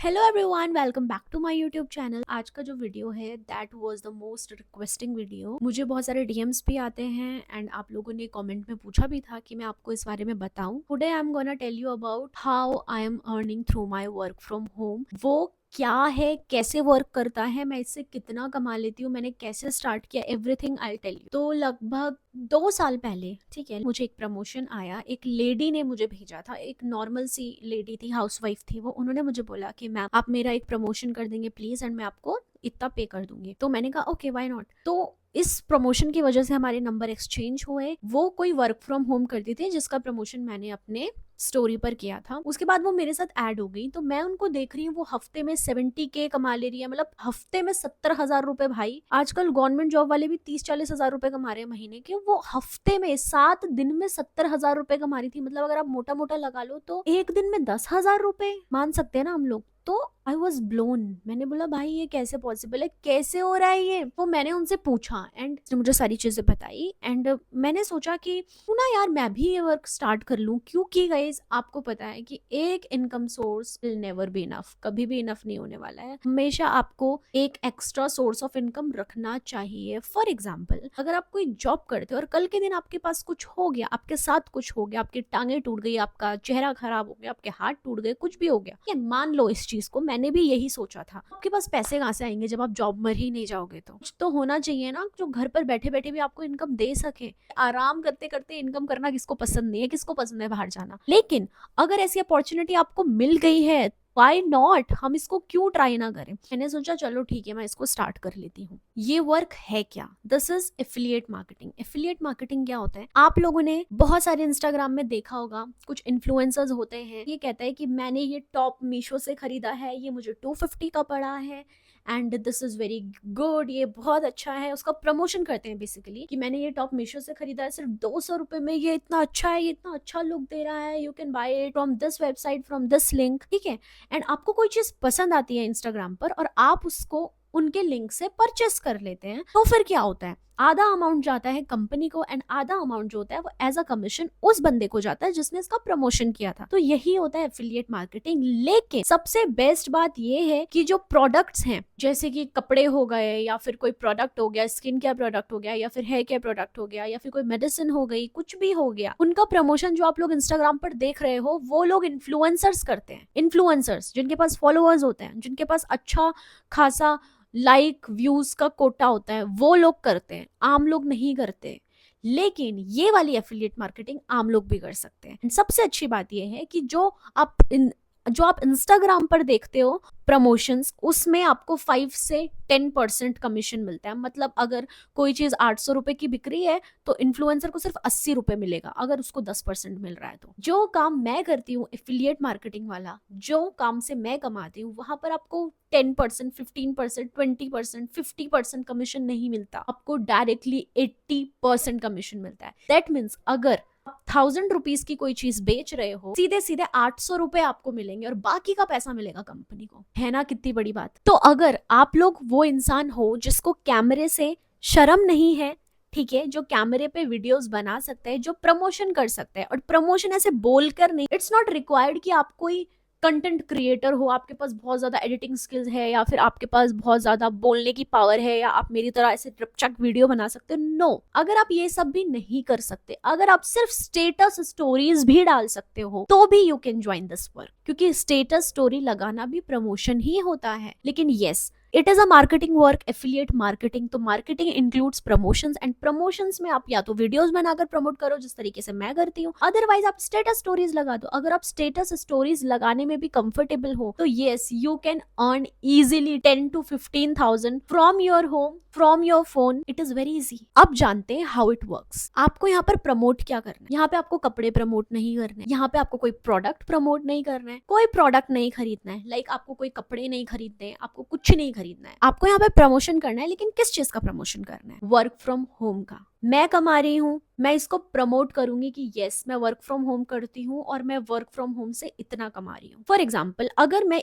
Hello everyone, welcome back to my YouTube channel. आज का जो वीडियो है that was the most requesting video. मुझे बहुत सारे डीएम्स भी आते हैं एंड आप लोगों ने कमेंट में पूछा भी था कि मैं आपको इस बारे में बताऊं। Today I am gonna tell you about how I am earning through my work from home. वो क्या है, कैसे वर्क करता है, मैं इससे कितना कमा लेती हूँ, मैंने कैसे स्टार्ट किया, एवरीथिंग आई टेल यू। तो लगभग 2 साल पहले, ठीक है, मुझे एक प्रमोशन आया। एक लेडी ने मुझे भेजा था, एक नॉर्मल सी लेडी थी, हाउसवाइफ थी वो। उन्होंने मुझे बोला कि मैम आप मेरा एक प्रमोशन कर देंगे प्लीज एंड मैं आपको इतना पे कर दूंगी। तो मैंने कहा ओके व्हाई नॉट। तो इस प्रमोशन की वजह से हमारे नंबर एक्सचेंज हुए। वो कोई वर्क फ्रॉम होम करती थी जिसका प्रमोशन मैंने अपने स्टोरी पर किया था। उसके बाद वो मेरे साथ ऐड हो गई, तो मैं उनको देख रही हूँ वो हफ्ते में 70K कमा ले रही है, मतलब हफ्ते में 70,000 रुपए। भाई आजकल गवर्नमेंट जॉब वाले भी 30-40 हजार रुपए कमा रहे हैं महीने के। वो हफ्ते में 7 दिन में 70,000 रुपए कमा रही थी। मतलब अगर आप मोटा मोटा लगा लो तो एक दिन में 10,000 रुपए मान सकते हैं ना हम लोग। तो आई वॉज ब्लोन। मैंने बोला भाई ये कैसे पॉसिबल है, कैसे हो रहा है ये। तो मैंने उनसे पूछा एंड मुझे सारी चीजें बताई एंड मैंने सोचा कि क्यों ना यार मैं भी ये वर्क स्टार्ट कर लूं। क्योंकि गाइज आपको पता है कि एक income source will never be enough, कभी भी इनफ नहीं होने वाला है। हमेशा आपको एक एक्स्ट्रा सोर्स ऑफ इनकम रखना चाहिए। फॉर एग्जाम्पल, अगर आप कोई जॉब करते हो और कल के दिन आपके पास कुछ हो गया, आपके साथ कुछ हो गया, आपकी टांगे टूट गई, आपका चेहरा खराब हो गया, आपके हाथ टूट गए, कुछ भी हो गया, ये मान लो इस चीज को, मैंने भी यही सोचा था। आपके पास पैसे कहाँ से आएंगे जब आप जॉब मर ही नहीं जाओगे। तो कुछ तो होना चाहिए ना जो घर पर बैठे बैठे भी आपको इनकम दे सके। आराम करते करते इनकम करना किसको पसंद नहीं है, किसको पसंद है बाहर जाना। लेकिन अगर ऐसी अपॉर्चुनिटी आपको मिल गई है, वाई नॉट, हम इसको क्यों ट्राई ना करें। मैंने सोचा चलो ठीक है मैं इसको स्टार्ट कर लेती हूँ। ये वर्क है क्या? This is affiliate marketing. Affiliate marketing क्या होता है? आप लोगों ने बहुत सारे इंस्टाग्राम में देखा होगा, कुछ इन्फ्लुएंसर्स होते हैं, ये कहता है कि मैंने ये टॉप मीशो से खरीदा है, ये मुझे 250 का पड़ा है and this is very good, ये बहुत अच्छा है। उसका प्रमोशन करते हैं बेसिकली कि मैंने ये टॉप मीशो से खरीदा है सिर्फ 200 रुपए में, ये इतना अच्छा है, ये इतना अच्छा लुक दे रहा है, you can buy it from this website, from this link. ठीक है, एंड आपको कोई चीज पसंद आती है इंस्टाग्राम पर और आप उसको उनके लिंक से परचेस कर लेते हैं। तो फिर क्या होता है, आधा अमाउंट जाता है कंपनी को एंड आधा अमाउंट जो होता है वो एज अ कमीशन उस बंदे को जाता है जिसने इसका प्रमोशन किया था। तो यही होता है एफिलिएट मार्केटिंग। लेकिन सबसे बेस्ट बात ये है कि जो प्रोडक्ट्स हैं, जैसे कि कपड़े हो गए या फिर कोई प्रोडक्ट हो गया, स्किन केयर प्रोडक्ट हो गया या फिर हेयर केयर प्रोडक्ट हो गया या फिर कोई मेडिसिन हो गई, कुछ भी हो गया, उनका प्रमोशन जो आप लोग इंस्टाग्राम पर देख रहे हो वो लोग इन्फ्लुएंसर्स करते हैं। इन्फ्लुएंसर्स जिनके पास फॉलोअर्स होते हैं, जिनके पास अच्छा खासा लाइक व्यूज का कोटा होता है, वो लोग करते हैं, आम लोग नहीं करते। लेकिन ये वाली एफिलिएट मार्केटिंग आम लोग भी कर सकते हैं। सबसे अच्छी बात यह है कि जो आप इंस्टाग्राम पर देखते हो प्रमोशंस, उसमें आपको 5 से 10% कमीशन मिलता है। मतलब अगर कोई चीज 800 रुपए की बिक रही है तो इन्फ्लुएंसर को सिर्फ 80 रुपए मिलेगा, अगर उसको 10% मिल रहा है। तो जो काम मैं करती हूँ एफिलिएट मार्केटिंग वाला, जो काम से मैं कमाती हूँ, वहां पर आपको 10%, 15%, 20%, 50% कमीशन नहीं मिलता, आपको डायरेक्टली 80% कमीशन मिलता है। दैट मीन्स अगर 1000 रुपीज की कोई चीज बेच रहे हो, सीधे सीधे 800 रुपए आपको मिलेंगे और बाकी का पैसा मिलेगा कंपनी को। है ना कितनी बड़ी बात। तो अगर आप लोग वो इंसान हो जिसको कैमरे से शर्म नहीं है, ठीक है, जो कैमरे पे वीडियोस बना सकते हैं, जो प्रमोशन कर सकते हैं, और प्रमोशन ऐसे बोलकर नहीं, इट्स नॉट रिक्वायर्ड कि आप कोई कंटेंट क्रिएटर हो, आपके पास बहुत ज्यादा एडिटिंग स्किल्स है या फिर आपके पास बहुत ज्यादा बोलने की पावर है या आप मेरी तरह ऐसे ट्रिपचक वीडियो बना सकते हो। नो, अगर आप ये सब भी नहीं कर सकते, अगर आप सिर्फ स्टेटस स्टोरीज भी डाल सकते हो, तो भी you can join this work. क्योंकि स्टेटस स्टोरी लगाना भी प्रमोशन ही होता है। लेकिन yes, it is a marketing work, affiliate marketing. तो marketing includes promotions and promotions में आप या तो वीडियोस बनाकर प्रमोट करो जिस तरीके से मैं करती हूँ, अदरवाइज आप स्टेटस स्टोरीज लगा दो। अगर आप स्टेटस स्टोरीज लगाने में भी कंफर्टेबल हो तो yes, you can earn easily 10 to 15,000 from your home, from your phone. It is very easy. अब जानते हैं हाउ इट वर्क्स। आपको यहाँ पर प्रमोट क्या करना है। यहाँ पे आपको कपड़े प्रमोट नहीं करने, यहाँ पे आपको कोई प्रोडक्ट प्रमोट नहीं करना है, कोई प्रोडक्ट नहीं खरीदना है। लाइक आपको कोई कपड़े नहीं खरीदने हैं, आपको कुछ नहीं खरीदना है, आपको यहाँ पे प्रमोशन करना है। लेकिन किस चीज का प्रमोशन करना है? वर्क फ्रॉम होम का। मैं कमा रही हूँ, मैं इसको प्रमोट करूंगी कि यस मैं वर्क फ्रॉम होम करती हूँ और मैं वर्क फ्रॉम होम से इतना कमा रही हूँ। फॉर एग्जाम्पल, अगर मैं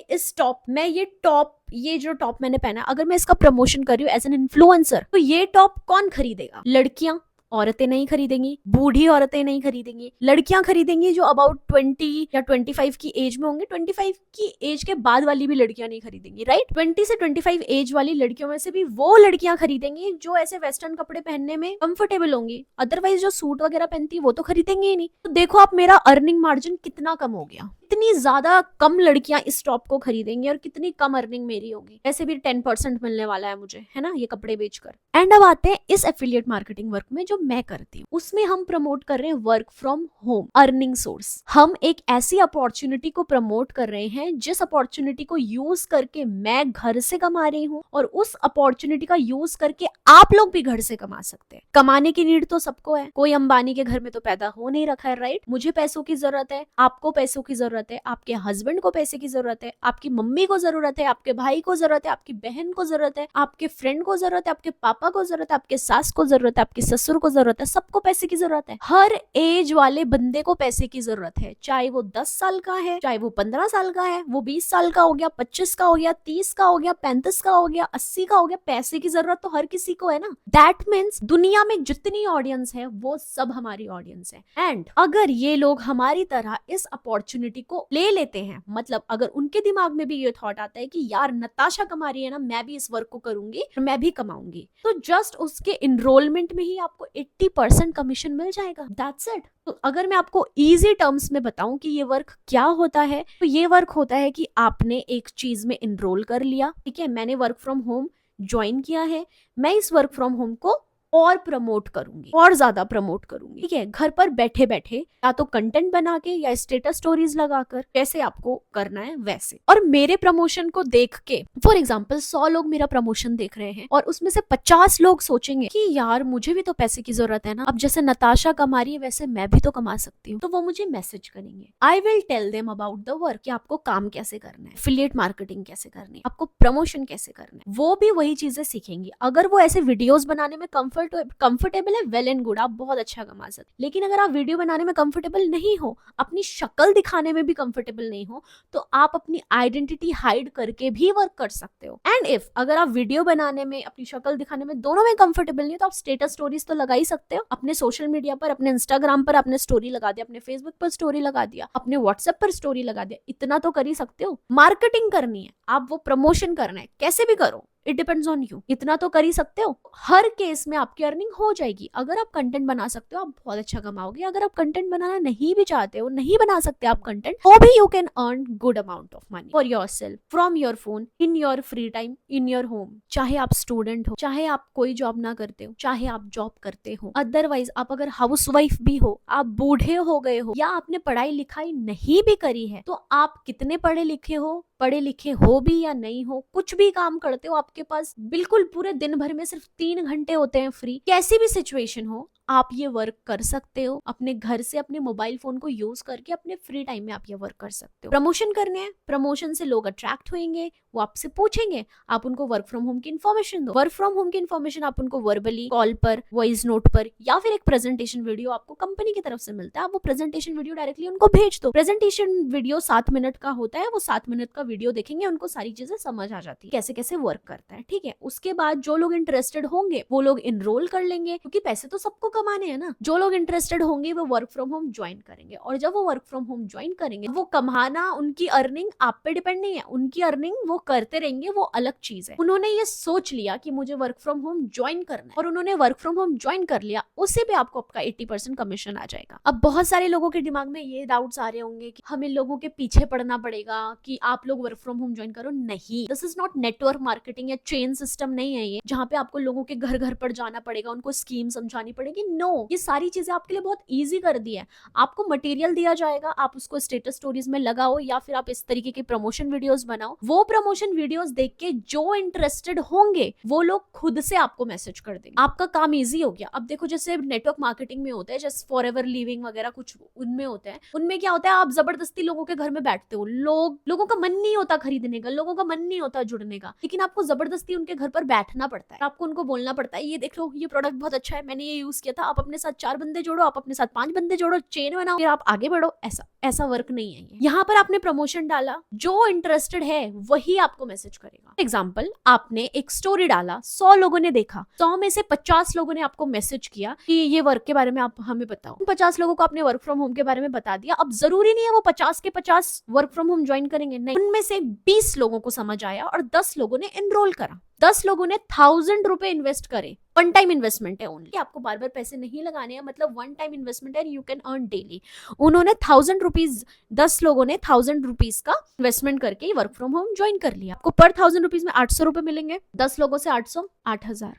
ये जो टॉप मैंने पहना, अगर मैं इसका प्रमोशन कर रही हूँ एज एन इन्फ्लुएंसर, तो ये टॉप कौन खरीदेगा? लड़कियां, औरतें नहीं खरीदेंगी, बूढ़ी औरतें नहीं खरीदेंगी, लड़कियां खरीदेंगी जो अबाउट 20 या 25 की एज में होंगे। 25 की एज के बाद वाली भी लड़कियां नहीं खरीदेंगी, राइट। 20 से 25 एज वाली लड़कियों में से भी वो लड़कियां खरीदेंगी जो ऐसे वेस्टर्न कपड़े पहनने में कंफर्टेबल होंगी। अदरवाइज जो सूट वगैरह पहनती है वो तो खरीदेंगे ही नहीं। तो देखो आप मेरा अर्निंग मार्जिन कितना कम हो गया। कितनी ज्यादा कम लड़कियां इस टॉप को खरीदेंगी और कितनी कम अर्निंग मेरी होगी। ऐसे भी 10% मिलने वाला है मुझे, है ना, ये कपड़े बेचकर। एंड अब आते हैं इस एफिलिएट मार्केटिंग वर्क में जो मैं करती हूँ। उसमें हम प्रमोट कर रहे हैं work from home earning source. हम एक ऐसी अपॉर्चुनिटी को प्रमोट कर रहे हैं जिस अपॉर्चुनिटी को यूज करके मैं घर से कमा रही हूँ और उस अपॉर्चुनिटी का यूज करके आप लोग भी घर से कमा सकते हैं। कमाने की नीड तो सबको है, कोई अंबानी के घर में तो पैदा हो नहीं रखा है, राइट। मुझे पैसों की जरूरत है, आपको पैसों की जरूरत है, आपके हस्बैंड को पैसे की जरूरत है, आपकी मम्मी को जरूरत है, आपके भाई को जरूरत है, आपकी बहन को जरूरत है, आपके फ्रेंड को जरूरत है, आपके पापा को जरूरत है, आपके सास को जरूरत है, आपके ससुर को जरूरत है, सबको पैसे की जरूरत है। हर एज वाले बंदे को पैसे की जरूरत है, चाहे वो 10 साल का है, चाहे वो 15 साल का है, वो 20 साल का हो गया, 25 का हो गया, 30 का हो गया, 35 का हो गया, 80 का हो गया। पैसे की जरूरत तो हर किसी को है ना। दैट मीन्स दुनिया में जितनी ऑडियंस है वो सब हमारी ऑडियंस है। एंड अगर ये लोग हमारी तरह इस अपॉर्चुनिटी को ले लेते हैं, मतलब अगर उनके दिमाग में भी ये थॉट आता है कि यार नताशा कमा रही है ना, मैं भी इस वर्क को करूंगी, मैं भी कमाऊंगी, तो जस्ट उसके इनरोलमेंट में ही आपको 80% कमीशन मिल जाएगा। That's it. तो अगर मैं आपको इजी टर्म्स में बताऊं कि ये वर्क क्या होता है, तो ये वर्क होता है कि आपने एक चीज में इनरोल कर लिया, ठीक है, मैंने वर्क फ्रॉम होम ज्वाइन किया है, मैं इस वर्क फ्रॉम होम को और प्रमोट करूंगी, और ज्यादा प्रमोट करूंगी, ठीक है, घर पर बैठे बैठे, या तो कंटेंट बना के या स्टेटस स्टोरीज लगाकर, जैसे आपको करना है वैसे। और मेरे प्रमोशन को देख के, फॉर एग्जाम्पल 100 लोग मेरा प्रमोशन देख रहे हैं और उसमें से 50 लोग सोचेंगे कि यार मुझे भी तो पैसे की जरूरत है ना, अब जैसे नताशा कमा रही है वैसे मैं भी तो कमा सकती हूँ। तो वो मुझे मैसेज करेंगे। I will tell them about the work, कि आपको काम कैसे करना है, एफिलिएट मार्केटिंग कैसे करनी है, आपको प्रमोशन कैसे करना है। वो भी वही चीजें सीखेंगी। अगर वो ऐसे वीडियोस बनाने में कंफर्टेबल है, वेल एंड गुड, आप बहुत अच्छा कमा सकते। लेकिन अगर आप वीडियो बनाने में कंफर्टेबल नहीं हो, अपनी शक्ल दिखाने में भी कंफर्टेबल नहीं हो, तो आप अपनी आइडेंटिटी हाइड करके भी वर्क कर सकते हो। एंड इफ अगर आप वीडियो बनाने में, अपनी शक्ल दिखाने में, दोनों में कंफर्टेबल नहीं हो, तो आप स्टेटस स्टोरीज तो लगा ही सकते हो। अपने सोशल मीडिया पर, अपने इंस्टाग्राम पर आपने स्टोरी लगा दिया, अपने फेसबुक पर स्टोरी लगा दिया, अपने व्हाट्सएप पर स्टोरी लगा दिया, इतना तो कर ही सकते हो। मार्केटिंग करनी है, आप वो प्रमोशन करना है, कैसे भी करो, इट डिपेंड्स ऑन यू, इतना तो कर ही सकते हो। हर केस में आपकी अर्निंग हो जाएगी। अगर आप कंटेंट बना सकते हो, आप बहुत अच्छा कमाओगे। अगर आप कंटेंट बनाना नहीं भी चाहते हो, नहीं बना सकते आप कंटेंट, तो भी you can earn good amount of money for your self from your phone, in your free time, in your home. चाहे आप स्टूडेंट हो, चाहे आप कोई जॉब ना करते हो, चाहे आप जॉब करते हो, अदरवाइज आप अगर हाउस वाइफ भी हो, आप बूढ़े हो गए हो, या आपने पढ़ाई लिखाई नहीं भी करी है, तो आप कितने पढ़े लिखे हो भी या नहीं हो, कुछ भी काम करते हो, आपके पास बिल्कुल पूरे दिन भर में सिर्फ 3 घंटे होते हैं फ्री, कैसी भी सिचुएशन हो, आप ये वर्क कर सकते हो। अपने घर से अपने मोबाइल फोन को यूज करके अपने फ्री टाइम में आप ये वर्क कर सकते हो। प्रमोशन करने हैं, प्रमोशन से लोग अट्रैक्ट होंगे, वो आपसे पूछेंगे, आप उनको वर्क फ्रॉम होम की इन्फॉर्मेशन दो। वर्क फ्रॉम होम की इन्फॉर्मेशन आप उनको वर्बली, कॉल पर, वॉइस नोट पर, या फिर एक प्रेजेंटेशन वीडियो आपको कंपनी की तरफ से मिलता है, आप वो प्रेजेंटेशन वीडियो डायरेक्टली उनको भेज दो। प्रेजेंटेशन वीडियो 7 मिनट का होता है, वो 7 मिनट का वीडियो देखेंगे, उनको सारी चीजें समझ आ जाती है, कैसे कैसे वर्क करता है, ठीक है। उसके बाद जो लोग इंटरेस्टेड होंगे वो लोग इनरोल कर लेंगे, क्योंकि पैसे तो सबको कमाने हैं ना। जो लोग इंटरेस्टेड होंगे वो वर्क फ्रॉम होम ज्वाइन करेंगे, और जब वो वर्क फ्रॉम होम ज्वाइन करेंगे, वो कमाना, उनकी अर्निंग आप पे डिपेंड नहीं है, उनकी अर्निंग वो करते रहेंगे, वो अलग चीज है। उन्होंने ये सोच लिया कि मुझे वर्क फ्रॉम होम ज्वाइन करना है, और उन्होंने वर्क फ्रॉम होम ज्वाइन कर लिया, उससे भी आपको आपका 80% कमीशन आ जाएगा। अब बहुत सारे लोगों के दिमाग में ये डाउट्स आ रहे होंगे कि हमें लोगों के पीछे पड़ना पड़ेगा कि आप लोग वर्क फ्रॉम होम ज्वाइन करो। नहीं, this is not network marketing या चेन सिस्टम नहीं है ये, जहाँ पे आपको लोगों के घर घर पर जाना पड़ेगा, उनको स्कीम समझानी पड़ेगी। नो, ये सारी चीजें आपके लिए बहुत ईजी कर दी है। आपको मटेरियल दिया जाएगा, आप उसको स्टेटस स्टोरीज में लगाओ, या फिर आप इस तरीके के प्रमोशन वीडियोस बनाओ। वो प्रमोशन वीडियोस देख के जो इंटरेस्टेड होंगे वो लोग खुद से आपको मैसेज कर देंगे, आपका काम इजी हो गया। अब देखो, जैसे नेटवर्क मार्केटिंग में होता है, जैसे फॉरएवर लिविंग वगैरह कुछ उनमें होता है, उनमें क्या होता है, आप जबरदस्ती लोगों के घर में बैठते हो, लोगों का मन नहीं होता खरीदने का, लोगों का मन नहीं होता जुड़ने का, लेकिन आपको जबरदस्ती उनके घर पर बैठना पड़ता है, आपको उनको बोलना पड़ता है, ये देख लो, ये प्रोडक्ट बहुत अच्छा है, मैंने ये यूज किया किया था, आप अपने साथ 4 बंदे जोड़ो, आप अपने साथ 5 बंदे जोड़ो, चेन बनाओ, फिर आप आगे बढ़ो। ऐसा वर्क नहीं है ये। यहाँ पर आपने प्रमोशन डाला, जो इंटरेस्टेड है वही आपको मैसेज करेगा। एग्जाम्पल, आपने एक स्टोरी डाला, 100 लोगों ने देखा, 100 में से 50 लोगों ने आपको मैसेज किया कि ये वर्क के बारे में आप हमें बताओ। 50 लोगों को आपने वर्क फ्रॉम होम के बारे में बता दिया। अब जरूरी नहीं है वो 50 के 50 वर्क फ्रॉम होम ज्वाइन करेंगे, नहीं, उनमें से 20 लोगों को समझ आया और 10 लोगों ने एनरोल करा। 10 लोगों ने 1000 रुपए इन्वेस्ट करे। वन टाइम इन्वेस्टमेंट है ओनली, आपको बार बार पैसे नहीं लगाने हैं, मतलब वन टाइम इन्वेस्टमेंट है, यू कैन अर्न डेली। उन्होंने 1000 रुपीज, 10 लोगों ने 1000 रुपीज का इन्वेस्टमेंट करके वर्क फ्रॉम होम ज्वाइन कर लिया। आपको पर 1000 रुपीज में 800 रुपए मिलेंगे। 10 लोगों से 800, 8,000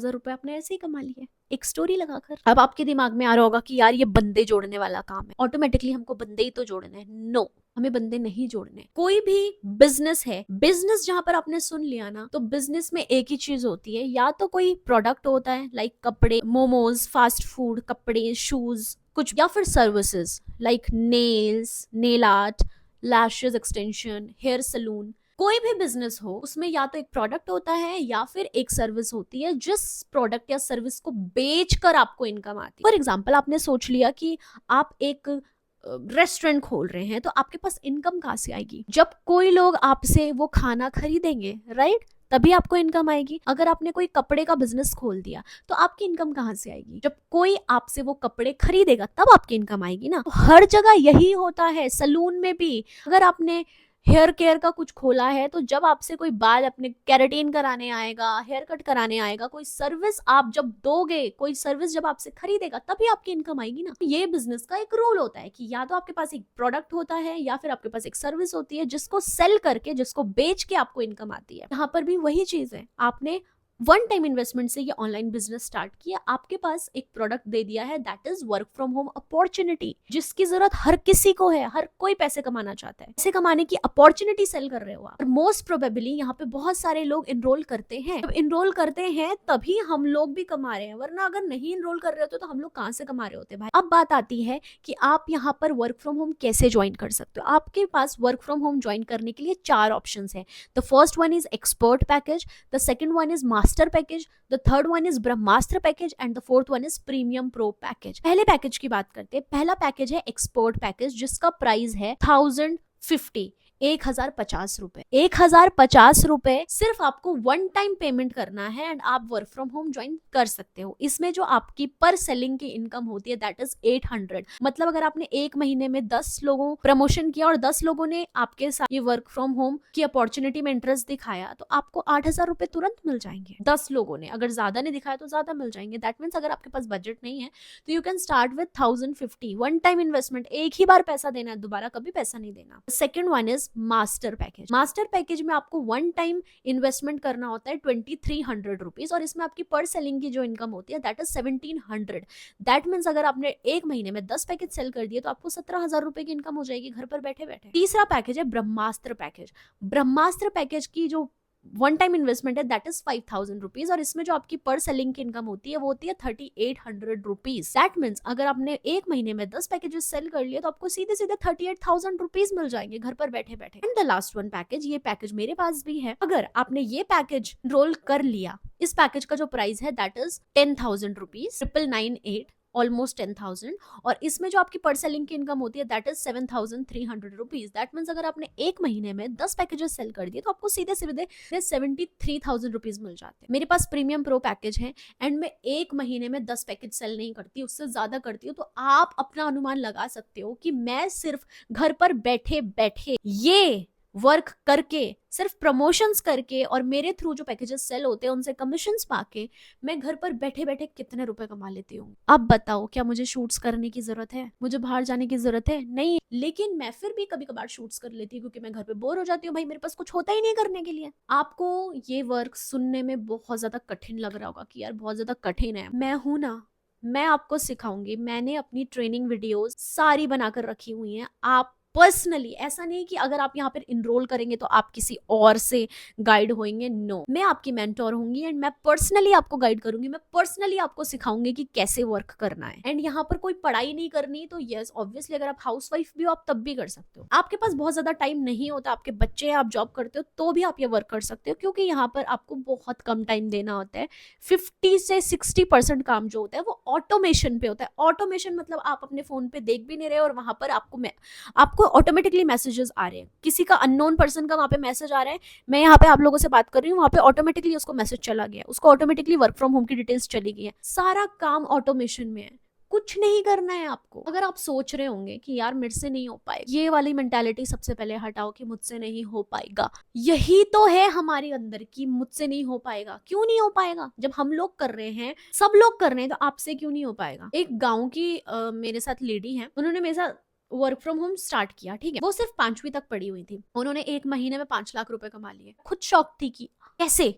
रुपए आपने ऐसे ही कमा लिए एक स्टोरी लगाकर। अब आपके दिमाग में आ रहा होगा कि यार ये बंदे जोड़ने वाला काम है, ऑटोमेटिकली हमको बंदे ही तो जोड़ने हैं। नो, हमें बंदे नहीं जोड़ने। कोई भी बिजनेस है, बिजनेस जहां पर आपने सुन लिया ना, तो बिजनेस में एक ही चीज होती है, या तो कोई प्रोडक्ट होता है लाइक कपड़े, मोमोज, फास्ट फूड, कपड़े, शूज कुछ, या फिर services like nails, nail art, lashes extension, hair salon. कोई भी बिजनेस हो, उसमें या तो एक प्रोडक्ट होता है या फिर एक सर्विस होती है, जिस प्रोडक्ट या सर्विस को बेचकर आपको इनकम आती है। फॉर एग्जाम्पल, आपने सोच लिया कि आप एक रेस्टोरेंट खोल रहे हैं, तो आपके पास इनकम कहाँ से आएगी? जब कोई लोग आपसे वो खाना खरीदेंगे, राइट, तभी आपको इनकम आएगी। अगर आपने कोई कपड़े का बिजनेस खोल दिया तो आपकी इनकम कहाँ से आएगी? जब कोई आपसे वो कपड़े खरीदेगा तब आपकी इनकम आएगी ना। तो हर जगह यही होता है, सलून में भी। अगर आपने हेयर केयर का कुछ खोला है, तो जब आपसे कोई बाल अपने केराटिन कराने आएगा, हेयर कट कराने आएगा, कोई सर्विस आप जब दोगे, कोई सर्विस जब आपसे खरीदेगा, तभी आपकी इनकम आएगी ना। ये बिजनेस का एक रूल होता है कि या तो आपके पास एक प्रोडक्ट होता है या फिर आपके पास एक सर्विस होती है, जिसको सेल करके, जिसको बेच के आपको इनकम आती है। यहाँ पर भी वही चीज है, आपने वन टाइम इन्वेस्टमेंट से ये ऑनलाइन बिजनेस स्टार्ट किया, आपके पास एक प्रोडक्ट दे दिया है, that is work from home opportunity, जिसकी जरूरत हर किसी को है। हर कोई पैसे कमाना चाहता है, पैसे कमाने की अपॉर्चुनिटी सेल कर रहे हो आप। और मोस्ट प्रोबेबली यहाँ पे बहुत सारे लोग इनरोल करते हैं। जब इनरोल करते हैं तभी हम लोग भी कमा रहे हैं, वरना अगर नहीं इनरोल कर रहे होते तो हम लोग कहाँ से कमा रहे होते भाई। अब बात आती है कि आप यहाँ पर वर्क फ्रॉम होम कैसे ज्वाइन कर सकते हो। आपके पास वर्क फ्रॉम होम ज्वाइन करने के लिए 4 ऑप्शन है। The first one is expert package, the second one is master package, the third one is Brahmastra package and the fourth one is premium pro package. पहले package की बात करते हैं। पहला पैकेज है एक्सपर्ट पैकेज, जिसका price है 1050, 1050 रुपए। 1050 रुपए सिर्फ आपको वन टाइम पेमेंट करना है एंड आप वर्क फ्रॉम होम ज्वाइन कर सकते हो। इसमें जो आपकी पर सेलिंग की इनकम होती है दैट इज 800। मतलब अगर आपने एक महीने में 10 लोगों प्रमोशन किया और 10 लोगों ने आपके साथ ये वर्क फ्रॉम होम की अपॉर्चुनिटी में इंटरेस्ट दिखाया, तो आपको 8000 रुपए तुरंत मिल जाएंगे। 10 लोगों ने, अगर ज्यादा ने दिखाया तो ज्यादा मिल जाएंगे। दैट मीन्स अगर आपके पास बजट नहीं है तो you can start with 1050, one time investment, एक ही बार पैसा देना है, दोबारा कभी पैसा नहीं देना। Second one is master package. Master package में आपको वन टाइम इन्वेस्टमेंट करना होता है 2300 रुपीज, और इसमें आपकी पर सेलिंग की जो इनकम होती है दैट इज 1700। दैट मीन्स अगर आपने एक महीने में 10 पैकेज सेल कर दिए तो आपको 17,000 रुपए की इनकम हो जाएगी घर पर बैठे बैठे। तीसरा पैकेज है ब्रह्मास्त्र पैकेज। ब्रह्मास्त्र पैकेज की जो वन टाइम इन्वेस्टमेंट है दैट इज 5000 रुपीज, और इसमें जो आपकी पर सेलिंग की इनकम होती है वो होती है 3800 रुपीज। दैट मीन्स अगर आपने एक महीने में 10 पैकेजेस सेल कर लिए तो आपको सीधे सीधे 38,000 रुपीज मिल जाएंगे घर पर बैठे बैठे। And the last one package, ये पैकेज मेरे पास भी है। अगर आपने ये पैकेज रोल कर लिया, इस पैकेज का जो प्राइस है दैट इज 10,000 रुपीज, 998, ऑलमोस्ट 10,000, और इसमें जो आपकी पर सेलिंग की इनकम होती है that is 7,300 rupees. That means अगर आपने एक महीने में 10 पैकेजेस सेल कर दिए तो आपको सीधे सीधे 73,000 रुपीज मिल जाते हैं। मेरे पास प्रीमियम प्रो पैकेज है एंड मैं एक महीने में 10 पैकेज सेल नहीं करती, उससे ज्यादा करती हूँ। तो आप अपना अनुमान लगा सकते हो कि मैं सिर्फ घर पर बैठे बैठे ये वर्क करके, सिर्फ प्रमोशंस करके और मेरे थ्रू जो पैकेजेस सेल होते हैं उनसे कमीशंस पाके मैं घर पर बैठे बैठे कितने रुपए कमा लेती हूँ। अब बताओ, क्या मुझे शूट्स करने की जरूरत है? मुझे बाहर जाने की जरूरत है? नहीं, लेकिन मैं फिर भी कभी कभार शूट्स कर लेती हूँ क्योंकि मैं घर पे बोर हो जाती हूँ भाई, मेरे पास कुछ होता ही नहीं करने के लिए। आपको ये वर्क सुनने में बहुत ज्यादा कठिन लग रहा होगा कि यार बहुत ज्यादा कठिन है। मैं हूं ना, मैं आपको सिखाऊंगी। मैंने अपनी ट्रेनिंग वीडियोस सारी बनाकर रखी हुई हैं, आप पर्सनली। ऐसा नहीं कि अगर आप यहाँ पर इनरोल करेंगे तो आप किसी और से गाइड होंगे, नो, मैं आपकी मेंटोर होंगी एंड मैं पर्सनली आपको गाइड करूंगी, मैं पर्सनली आपको सिखाऊंगी कि कैसे वर्क करना है। एंड यहाँ पर कोई पढ़ाई नहीं करनी तो यस ऑब्वियसली अगर आप हाउसवाइफ भी हो आप तब भी कर सकते हो। आपके पास बहुत ज्यादा टाइम नहीं होता, आपके बच्चे हैं, आप जॉब करते हो, तो भी आप ये वर्क कर सकते हो, क्योंकि यहाँ पर आपको बहुत कम टाइम देना होता है। 50 से 60% काम जो होता है वो ऑटोमेशन पे होता है। ऑटोमेशन मतलब आप अपने फोन पे देख भी नहीं रहे और वहां पर आपको ऑटोमेटिकली मैसेजेस आ रहे हैं, किसी का अननोन पर्सन का वहां पे मैसेज आ रहा है, मैं यहाँ पे आप लोगों से बात कर रही हूँ, वहां पे ऑटोमेटिकली उसको मैसेज चला गया, उसको ऑटोमेटिकली वर्क फ्रॉम होम की डिटेल्स चली गई है। सारा काम ऑटोमेशन में है, कुछ नहीं करना है आपको। अगर आप सोच रहे होंगे कि यार मेरे से नहीं हो पाएगा, ये वाली मेंटालिटी सबसे पहले हटाओ कि मुझसे नहीं हो पाएगा। यही तो है हमारे अंदर की, मुझसे नहीं हो पाएगा। क्यों नहीं हो पाएगा? जब हम लोग कर रहे हैं, सब लोग कर रहे हैं, तो आपसे क्यों नहीं हो पाएगा? एक गांव की मेरे साथ लेडी है, उन्होंने मेरे साथ वर्क फ्रॉम होम स्टार्ट किया, ठीक है। वो सिर्फ 5वीं तक पढ़ी हुई थी, उन्होंने 1 महीने में 5 लाख रुपए कमा लिए। खुद शॉक थी कि कैसे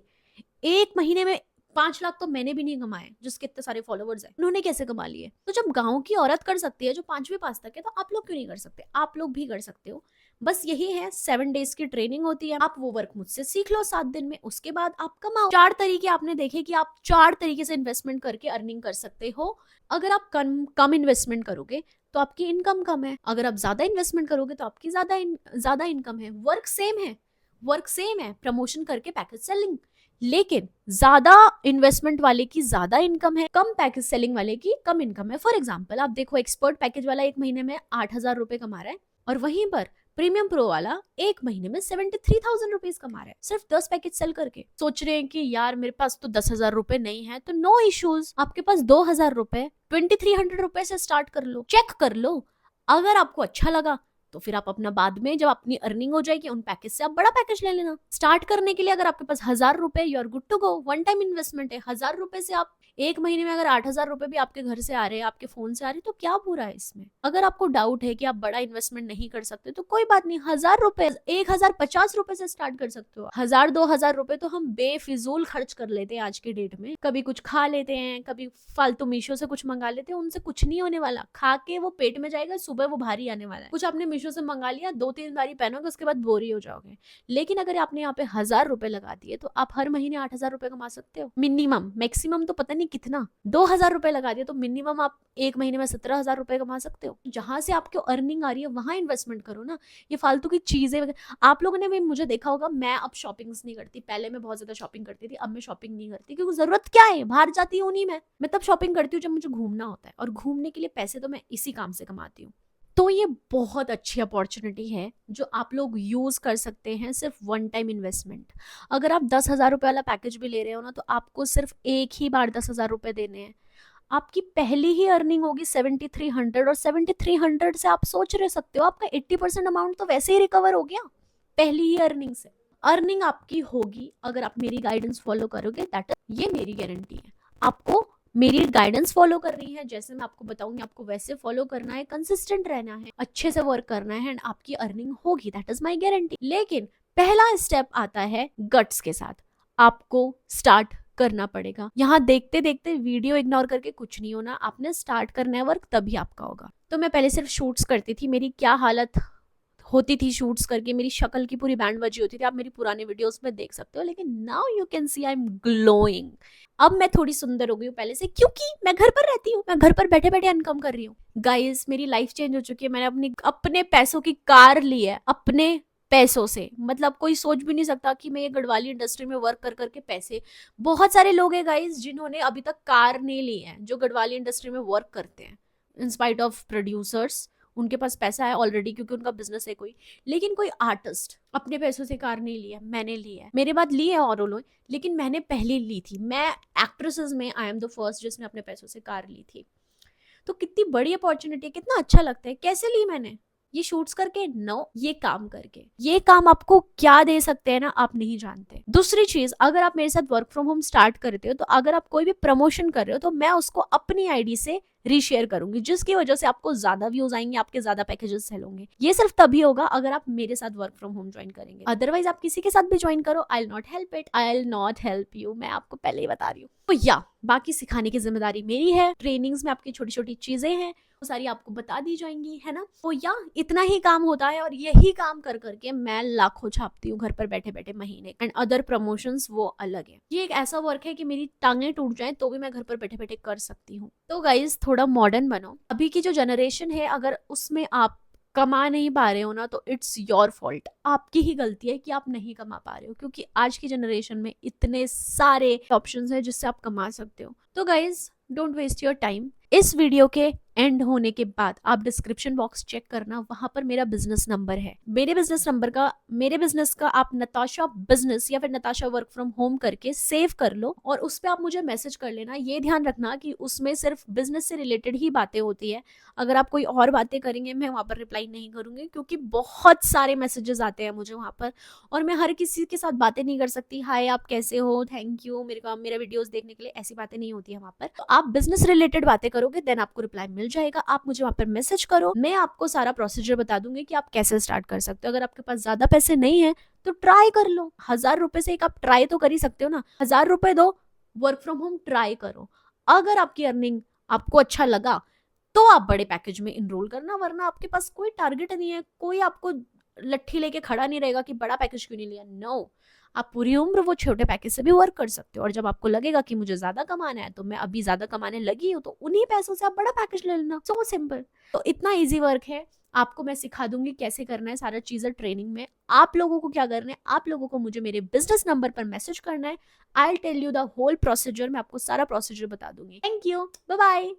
1 महीने में 5 लाख तो मैंने भी नहीं कमाए जिसके इतने सारे फॉलोवर्स हैं, उन्होंने कैसे कमा लिए? तो जब गांव की औरत कर सकती है जो 5वीं पास तक है, तो आप लोग क्यों नहीं कर सकते? आप लोग भी कर सकते हो। बस यही है, 7 डेज की ट्रेनिंग होती है, आप वो वर्क मुझसे सीख लो 7 दिन में, उसके बाद आप कमाओ। 4 तरीके आपने देखे कि आप 4 तरीके से इन्वेस्टमेंट करके अर्निंग कर सकते हो। अगर आप कम इन्वेस्टमेंट करोगे तो आपकी इनकम कम है, अगर आप ज्यादा इन्वेस्टमेंट करोगे तो आपकी ज्यादा इनकम है। वर्क सेम है, प्रमोशन करके पैकेज सेलिंग, लेकिन ज्यादा इन्वेस्टमेंट वाले की ज्यादा इनकम है, कम पैकेज सेलिंग वाले की कम इनकम है। फॉर एग्जाम्पल आप देखो, एक्सपर्ट पैकेज वाला 1 महीने में 8,000 रुपए कमा रहा है, और वहीं पर प्रीमियम प्रो वाला 1 महीने में 73,000 रुपीज कमा रहा है, सिर्फ 10 पैकेज सेल करके। सोच रहे हैं कि यार मेरे पास तो 10,000 रुपए नहीं है, तो नो इश्यूज, आपके पास 2,000 रुपए 2300 रुपए से स्टार्ट कर लो, चेक कर लो। अगर आपको अच्छा लगा तो फिर आप अपना बाद में जब अपनी अर्निंग हो जाएगी उन पैकेज से आप बड़ा पैकेज ले लेना। स्टार्ट करने के लिए अगर आपके पास 1,000 रुपए, you are good to go. One time investment है, 1,000 रुपए से आप 1 महीने में अगर 8,000 रुपए भी आपके घर से आ रहे हैं, आपके फोन से आ रहे हैं, तो क्या बुरा है इसमें? अगर आपको डाउट है कि आप बड़ा इन्वेस्टमेंट नहीं कर सकते तो कोई बात नहीं, 1,000 रुपए 1,050 रुपए से स्टार्ट कर सकते हो। 1,000-2,000 रुपए तो हम बेफिजूल खर्च कर लेते हैं आज के डेट में। कभी कुछ खा लेते हैं, कभी फालतू मीशो से कुछ मंगा लेते हैं, उनसे कुछ नहीं होने वाला, खा के वो पेट में जाएगा, सुबह वो भारी आने वाला है। कुछ आपने मीशो से मंगा लिया, 2-3 बारी पहनोगे, उसके बाद बोरी हो जाओगे। लेकिन अगर आपने यहाँ पे 1,000 रुपए लगा दिए तो आप हर महीने 8,000 रुपए कमा सकते हो मिनिमम। मैक्सिमम तो पता नहीं कितना, 2,000 रुपए लगा दिए तो मिनिमम आप 1 महीने में 17,000 रुपए कमा सकते हो। जहां से आपको अर्निंग आ रही है वहां इन्वेस्टमेंट करो ना, ये फालतू की चीजें। आप लोगों ने भी मुझे देखा होगा, मैं अब शॉपिंग्स नहीं करती। पहले मैं बहुत ज्यादा शॉपिंग करती थी, अब मैं शॉपिंग नहीं करती, क्योंकि जरूरत क्या है, बाहर जाती हूँ नहीं। मैं तब शॉपिंग करती हूँ जब मुझे घूमना होता है, और घूमने के लिए पैसे तो मैं इसी काम से कमाती हूँ। तो ये बहुत अच्छी अपॉर्चुनिटी है जो आप लोग यूज कर सकते हैं, सिर्फ वन टाइम इन्वेस्टमेंट। अगर आप 10,000 रुपए वाला पैकेज भी ले रहे हो ना, तो आपको सिर्फ एक ही बार 10,000 रुपए देने हैं। आपकी पहली ही अर्निंग होगी 7,300, और 7,300 से आप सोच रहे सकते हो आपका 80% अमाउंट तो वैसे ही रिकवर हो गया पहली ही अर्निंग से। अर्निंग आपकी होगी अगर आप मेरी गाइडेंस फॉलो करोगे, दैट ये मेरी गारंटी है। आपको मेरी गाइडेंस फॉलो करनी है, जैसे मैं आपको बताऊंगी आपको वैसे फॉलो करना है, कंसिस्टेंट रहना है, अच्छे से वर्क करना है, एंड आपकी अर्निंग होगी, दैट इज माय गारंटी। लेकिन पहला स्टेप आता है गट्स के साथ, आपको स्टार्ट करना पड़ेगा। यहाँ देखते देखते वीडियो इग्नोर करके कुछ नहीं होना, आपने स्टार्ट करना है वर्क, तभी आपका होगा। तो मैं पहले सिर्फ शूट्स करती थी, मेरी क्या हालत होती थी शूट्स करके, मेरी शक्ल की पूरी बैंड बजी होती थी, आप मेरी पुराने वीडियोस में देख सकते हो। लेकिन now you can see I am glowing. अब मैं थोड़ी सुंदर हो गई हूँ पहले से, क्योंकि मैं घर पर रहती हूँ, मैं घर पर बैठे बैठे इनकम कर रही हूँ। गाइस मेरी लाइफ चेंज हो चुकी है, मैंने अपने पैसों की कार ली है, अपने पैसों से। मतलब कोई सोच भी नहीं सकता कि मैं ये गढ़वाली इंडस्ट्री में वर्क कर करके पैसे। बहुत सारे लोग हैं गाइस जिन्होंने अभी तक कार नहीं ली है, जो गढ़वाली इंडस्ट्री में वर्क करते हैं, इन स्पाइट ऑफ प्रोड्यूसर्स। उनके पास पैसा है ऑलरेडी क्योंकि उनका बिजनेस है कोई। लेकिन कोई आर्टिस्ट अपने पैसों से कार नहीं ली है, मैंने ली है। मेरे बाद ली है और लोग, लेकिन मैंने पहले ली थी। मैं एक्ट्रेसेस में आई एम द फर्स्ट जिसने अपने पैसों से कार ली थी। तो कितनी बड़ी अपॉर्चुनिटी है, कितना अच्छा लगता है। कैसे ली मैंने? ये शूट्स करके? नो, ये काम करके। ये काम आपको क्या दे सकते हैं ना, आप नहीं जानते। दूसरी चीज, अगर आप मेरे साथ वर्क फ्रॉम होम स्टार्ट करते हो, तो अगर आप कोई भी प्रमोशन कर रहे हो तो मैं उसको अपनी आईडी से रीशेयर करूंगी, जिसकी वजह से आपको ज्यादा व्यूज आएंगे, आपके ज्यादा पैकेजेस सेल होंगे। ये सिर्फ तभी होगा अगर आप मेरे साथ वर्क फ्रॉम होम ज्वाइन करेंगे। अदरवाइज आप किसी के साथ भी ज्वाइन करो, I will not help it, I will not help you. मैं आपको पहले ही बता रही हूँ। तो या बाकी सिखाने की जिम्मेदारी मेरी है। ट्रेनिंग्स में आपकी छोटी छोटी चीजें हैं, वो सारी आपको बता दी जाएंगी, है ना। तो या इतना ही काम होता है और यही काम कर करके मैं लाखों छापती हूँ घर पर बैठे बैठे महीने। एंड अदर प्रमोशंस वो अलग है। ये एक ऐसा वर्क है कि मेरी टांगे टूट जाए तो भी मैं घर पर बैठे बैठे कर सकती हूँ। तो गाइज थोड़ा मॉडर्न बनो। अभी की जो जनरेशन है अगर उसमें आप कमा नहीं पा रहे हो ना तो इट्स योर फॉल्ट, आपकी ही गलती है कि आप नहीं कमा पा रहे हो, क्योंकि आज की जनरेशन में इतने सारे ऑप्शंस हैं जिससे आप कमा सकते हो। तो guys don't waste your time. इस वीडियो के एंड होने के बाद आप डिस्क्रिप्शन बॉक्स चेक करना, वहां पर मेरा बिजनेस नंबर है। मेरे बिजनेस का आप नताशा बिजनेस या फिर नताशा वर्क फ्रॉम होम करके सेव कर लो और उस पर आप मुझे मैसेज कर लेना। ये ध्यान रखना कि उसमें सिर्फ बिजनेस से रिलेटेड ही बातें होती है। अगर आप कोई और बातें करेंगे मैं वहां पर रिप्लाई नहीं करूंगी, क्योंकि बहुत सारे मैसेजेस आते हैं मुझे वहां पर और मैं हर किसी के साथ बातें नहीं कर सकती। हाय आप कैसे हो, थैंक यू मेरा वीडियोस देखने के लिए, ऐसी बातें नहीं होती है वहां पर। तो आप बिजनेस रिलेटेड बातें करोगे देन आपको रिप्लाई मिल जाएगा। आप मुझे वहां पर मैसेज करो, मैं आपको सारा प्रोसीजर बता दूंगी कि आप कैसे स्टार्ट कर सकते हो। अगर आपके पास ज्यादा पैसे नहीं है तो ट्राई कर लो। 1000 रुपए से एक आप ट्राई तो कर ही सकते हो ना। 1000 रुपए दो, वर्क फ्रॉम होम ट्राई करो। अगर आपकी अर्निंग आपको अच्छा लगा तो आप बड़े पैकेज में इनरोल करना, वरना आपके पास कोई टारगेट नहीं है, कोई आपको लट्ठी लेके खड़ा नहीं रहेगा कि बड़ा पैकेज क्यों नहीं लिया। नो, आप पूरी उम्र वो छोटे पैकेज से भी वर्क कर सकते हो और जब आपको लगेगा कि मुझे ज्यादा कमाना है तो मैं अभी ज्यादा कमाने लगी हूँ तो उन्हीं पैसों से आप बड़ा पैकेज ले लेना। So simple. तो इतना इजी वर्क है, आपको मैं सिखा दूंगी कैसे करना है सारा चीजें ट्रेनिंग में। आप लोगों को क्या करना है, आप लोगों को मुझे मेरे बिजनेस नंबर पर मैसेज करना है। I will tell you the whole procedure, मैं आपको सारा प्रोसीजर बता दूंगी। Thank you, bye bye.